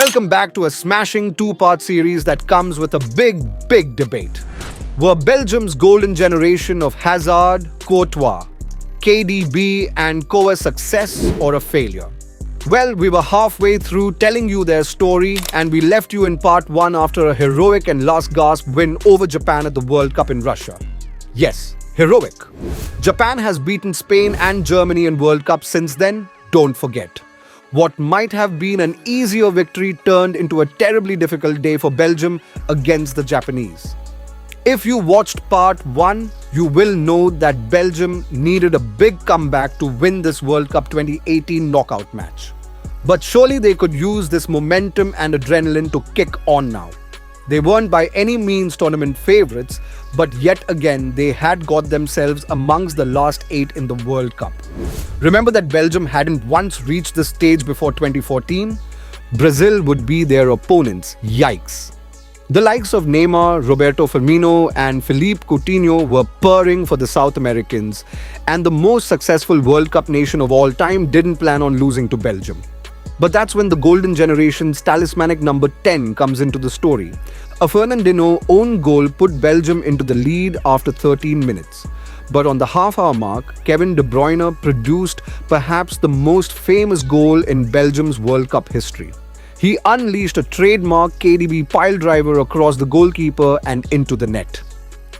Welcome back to a smashing two-part series that comes with a big debate. Were Belgium's golden generation of Hazard, Courtois, KDB and Co a success or a failure? Well, we were halfway through telling you their story and we left you in part 1 after a heroic and last gasp win over Japan at the World Cup in Russia. Yes, heroic. Japan has beaten Spain and Germany in World Cup since then, don't forget. What might have been an easier victory turned into a terribly difficult day for Belgium against the Japanese. If you watched part 1, you will know that Belgium needed a big comeback to win this World Cup 2018 knockout match. But surely they could use this momentum and adrenaline to kick on now. They weren't by any means tournament favourites, but yet again they had got themselves amongst the last 8 in the World Cup. Remember that Belgium hadn't once reached this stage before 2014? Brazil would be their opponents, yikes. The likes of Neymar, Roberto Firmino and Philippe Coutinho were purring for the South Americans, and the most successful World Cup nation of all time didn't plan on losing to Belgium. But that's when the Golden Generation's talismanic number 10 comes into the story. A Fernandinho own goal put Belgium into the lead after 13 minutes. But on the half-hour mark, Kevin De Bruyne produced perhaps the most famous goal in Belgium's World Cup history. He unleashed a trademark KDB pile driver across the goalkeeper and into the net.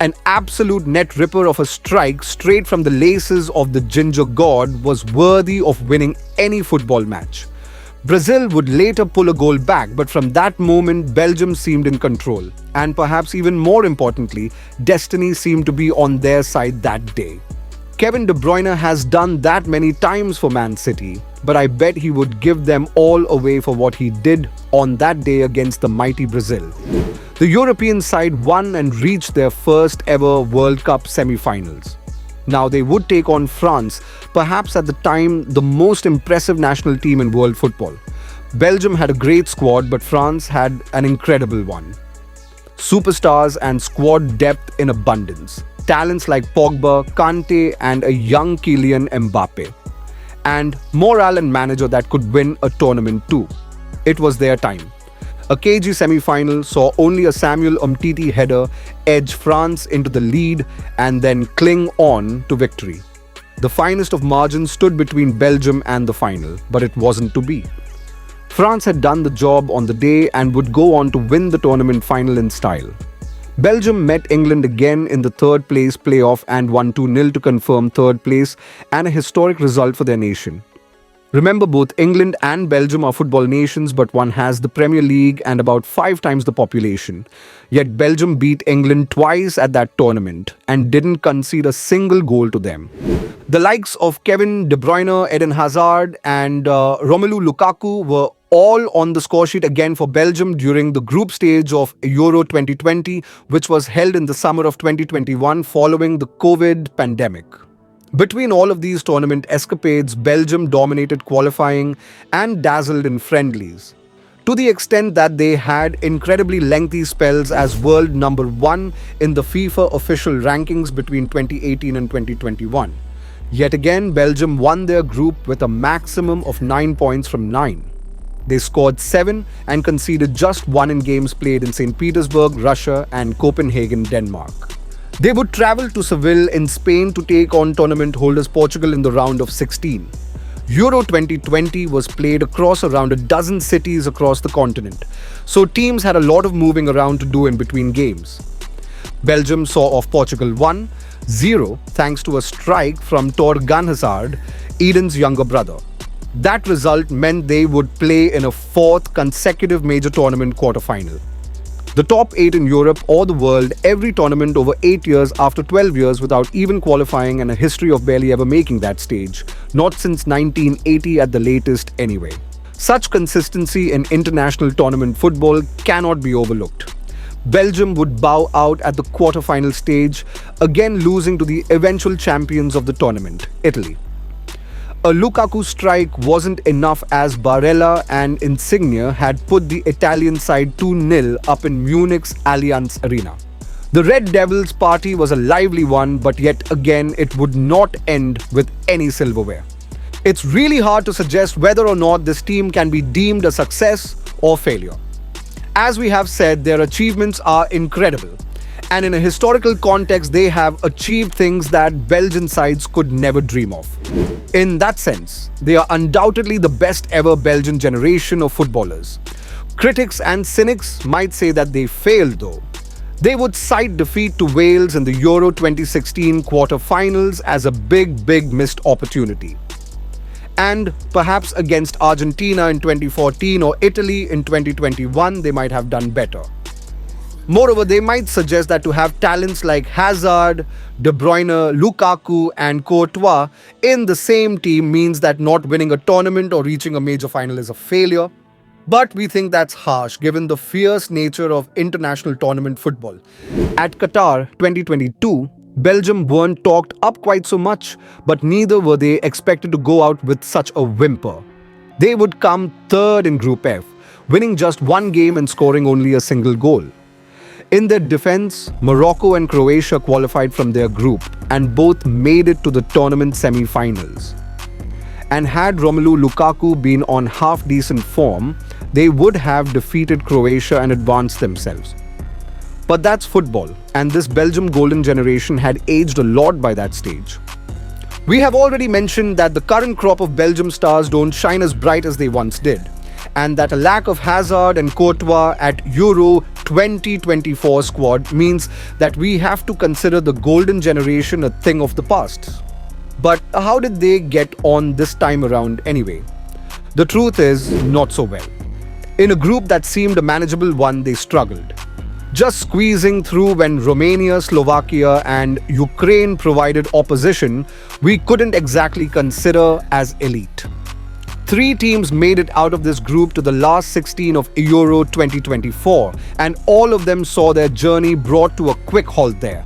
An absolute net ripper of a strike straight from the laces of the Ginger God was worthy of winning any football match. Brazil would later pull a goal back, but from that moment, Belgium seemed in control. And perhaps even more importantly, destiny seemed to be on their side that day. Kevin De Bruyne has done that many times for Man City, but I bet he would give them all away for what he did on that day against the mighty Brazil. The European side won and reached their first ever World Cup semifinals. Now they would take on France, perhaps at the time the most impressive national team in world football. Belgium had a great squad, but France had an incredible one. Superstars and squad depth in abundance. Talents like Pogba, Kante and a young Kylian Mbappe. And morale and manager that could win a tournament too. It was their time. A KG semi-final saw only a Samuel Umtiti header edge France into the lead and then cling on to victory. The finest of margins stood between Belgium and the final, but it wasn't to be. France had done the job on the day and would go on to win the tournament final in style. Belgium met England again in the third place playoff and won 2-0 to confirm third place, and a historic result for their nation. Remember, both England and Belgium are football nations, but one has the Premier League and about 5 times the population. Yet Belgium beat England twice at that tournament and didn't concede a single goal to them. The likes of Kevin De Bruyne, Eden Hazard and Romelu Lukaku were all on the score sheet again for Belgium during the group stage of Euro 2020, which was held in the summer of 2021 following the COVID pandemic. Between all of these tournament escapades, Belgium dominated qualifying and dazzled in friendlies, to the extent that they had incredibly lengthy spells as world number 1 in the FIFA official rankings between 2018 and 2021. Yet again, Belgium won their group with a maximum of 9 points from 9. They scored 7 and conceded just 1 in games played in St. Petersburg, Russia and Copenhagen, Denmark. They would travel to Seville in Spain to take on tournament holders Portugal in the round of 16. Euro 2020 was played across around a dozen cities across the continent, so teams had a lot of moving around to do in between games. Belgium saw off Portugal 1-0 thanks to a strike from Thorgan Hazard, Eden's younger brother. That result meant they would play in a 4th consecutive major tournament quarterfinal. The top 8 in Europe or the world, every tournament over 8 years after 12 years without even qualifying, and a history of barely ever making that stage. Not since 1980 at the latest anyway. Such consistency in international tournament football cannot be overlooked. Belgium would bow out at the quarterfinal stage, again losing to the eventual champions of the tournament, Italy. A Lukaku strike wasn't enough as Barella and Insigne had put the Italian side 2-0 up in Munich's Allianz Arena. The Red Devils' party was a lively one, but yet again it would not end with any silverware. It's really hard to suggest whether or not this team can be deemed a success or failure. As we have said, their achievements are incredible. And in a historical context, they have achieved things that Belgian sides could never dream of. In that sense, they are undoubtedly the best ever Belgian generation of footballers. Critics and cynics might say that they failed though. They would cite defeat to Wales in the Euro 2016 quarterfinals as a big missed opportunity. And perhaps against Argentina in 2014 or Italy in 2021, they might have done better. Moreover, they might suggest that to have talents like Hazard, De Bruyne, Lukaku, and Courtois in the same team means that not winning a tournament or reaching a major final is a failure. But we think that's harsh given the fierce nature of international tournament football. At Qatar 2022, Belgium weren't talked up quite so much, but neither were they expected to go out with such a whimper. They would come third in Group F, winning just one game and scoring only a single goal. In their defense, Morocco and Croatia qualified from their group and both made it to the tournament semi-finals. And had Romelu Lukaku been on half-decent form, they would have defeated Croatia and advanced themselves. But that's football, and this Belgium Golden Generation had aged a lot by that stage. We have already mentioned that the current crop of Belgium stars don't shine as bright as they once did, and that a lack of Hazard and Courtois at Euro 2024 squad means that we have to consider the Golden Generation a thing of the past. But how did they get on this time around anyway? The truth is, not so well. In a group that seemed a manageable one, they struggled, just squeezing through when Romania, Slovakia, and Ukraine provided opposition we couldn't exactly consider as elite. 3 teams made it out of this group to the last 16 of Euro 2024, and all of them saw their journey brought to a quick halt there.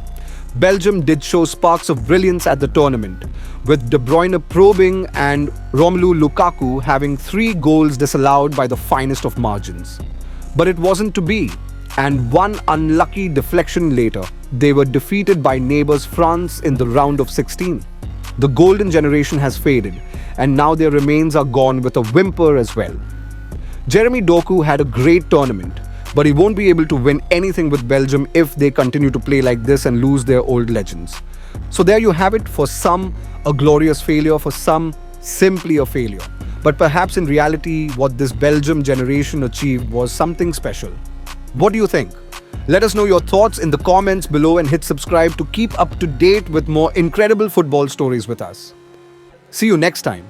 Belgium did show sparks of brilliance at the tournament, with De Bruyne probing and Romelu Lukaku having 3 goals disallowed by the finest of margins. But it wasn't to be, and one unlucky deflection later, they were defeated by neighbours France in the round of 16. The Golden Generation has faded, and now their remains are gone with a whimper as well. Jeremy Doku had a great tournament, but he won't be able to win anything with Belgium if they continue to play like this and lose their old legends. So there you have it, for some a glorious failure, for some simply a failure. But perhaps in reality what this Belgium generation achieved was something special. What do you think? Let us know your thoughts in the comments below and hit subscribe to keep up to date with more incredible football stories with us. See you next time.